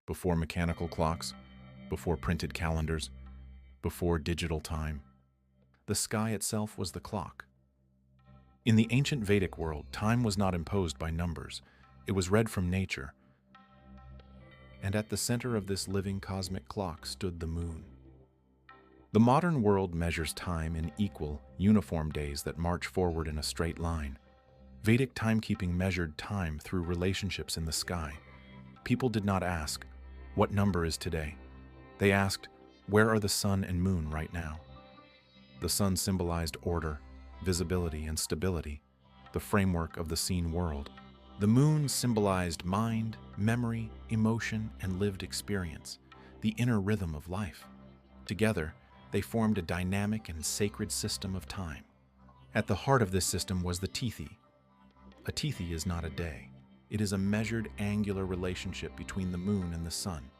before mechanical clocks, before printed calendars, before digital time. The sky itself was the clock. In the ancient Vedic world, time was not imposed by numbers. It was read from nature. And at the center of this living cosmic clock stood the moon. The modern world measures time in equal, uniform days that march forward in a straight line. Vedic timekeeping measured time through relationships in the sky. People did not ask, "What number is today?" They asked, "Where are the sun and moon right now?" The sun symbolized order, visibility, and stability, the framework of the seen world. The moon symbolized mind, memory, emotion, and lived experience, the inner rhythm of life. Together, they formed a dynamic and sacred system of time. At the heart of this system was the tithi. A tithi is not a day. It is a measured angular relationship between the moon and the sun.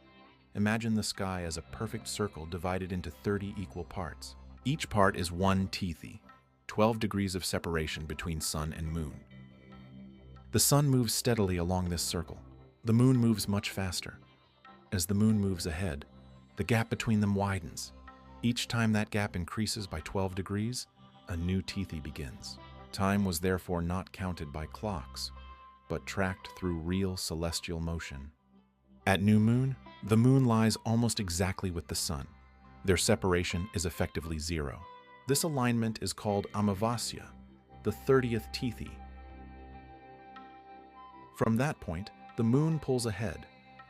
Imagine the sky as a perfect circle divided into 30 equal parts. Each part is one tithi, 12 degrees of separation between sun and moon. The sun moves steadily along this circle. The moon moves much faster. As the moon moves ahead, the gap between them widens. Each time that gap increases by 12 degrees, a new tithi begins. Time was therefore not counted by clocks, but tracked through real celestial motion. At new moon, the moon lies almost exactly with the sun. Their separation is effectively zero. This alignment is called Amāvasyā, the 30th tithi. From that point, the moon pulls ahead,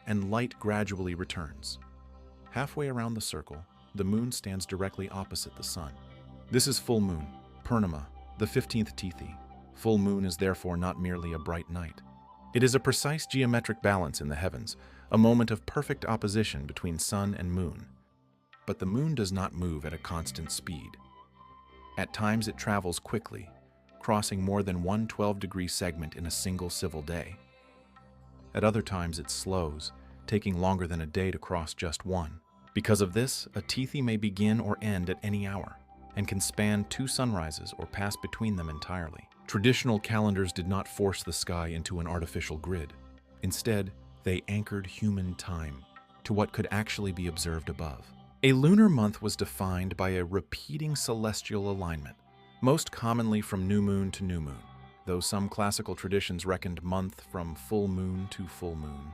and light gradually returns. Halfway around the circle, the moon stands directly opposite the sun. This is full moon, Pūrṇimā, the 15th tithi. Full moon is therefore not merely a bright night. It is a precise geometric balance in the heavens, a moment of perfect opposition between sun and moon. But the moon does not move at a constant speed. At times it travels quickly, crossing more than one 12-degree segment in a single civil day. At other times it slows, taking longer than a day to cross just one. Because of this, a tithi may begin or end at any hour, and can span two sunrises or pass between them entirely. Traditional calendars did not force the sky into an artificial grid. Instead, they anchored human time to what could actually be observed above. A lunar month was defined by a repeating celestial alignment, most commonly from new moon to new moon, though some classical traditions reckoned month from full moon to full moon.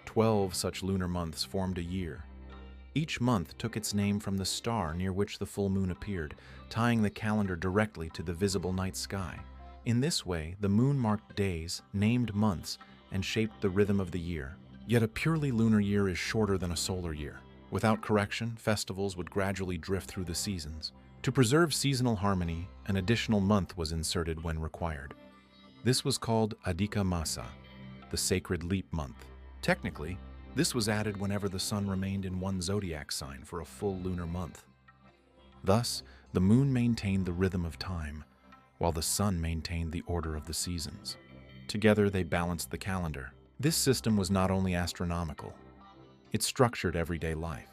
12 such lunar months formed a year. Each month took its name from the star near which the full moon appeared, tying the calendar directly to the visible night sky. In this way, the moon marked days, named months, and shaped the rhythm of the year. Yet a purely lunar year is shorter than a solar year. Without correction, festivals would gradually drift through the seasons. To preserve seasonal harmony, an additional month was inserted when required. This was called Adhika Māsa, the sacred leap month. Technically, this was added whenever the sun remained in one zodiac sign for a full lunar month. Thus, the moon maintained the rhythm of time, while the sun maintained the order of the seasons. Together, they balanced the calendar. This system was not only astronomical, it structured everyday life.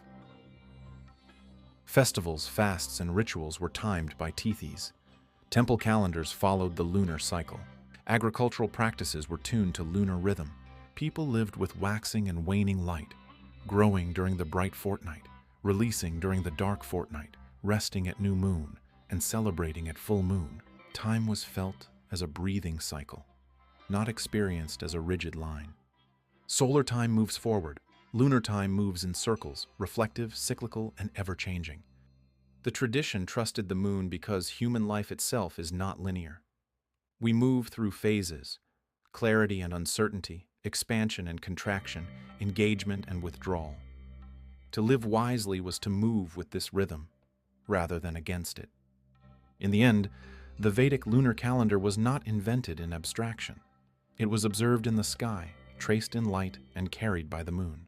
Festivals, fasts, and rituals were timed by tithis. Temple calendars followed the lunar cycle. Agricultural practices were tuned to lunar rhythm. People lived with waxing and waning light, growing during the bright fortnight, releasing during the dark fortnight, resting at new moon, and celebrating at full moon. Time was felt as a breathing cycle, not experienced as a rigid line. Solar time moves forward. Lunar time moves in circles, reflective, cyclical, and ever-changing. The tradition trusted the moon because human life itself is not linear. We move through phases, clarity and uncertainty, expansion and contraction, engagement and withdrawal. To live wisely was to move with this rhythm, rather than against it. In the end, the Vedic lunar calendar was not invented in abstraction. It was observed in the sky, traced in light, and carried by the moon.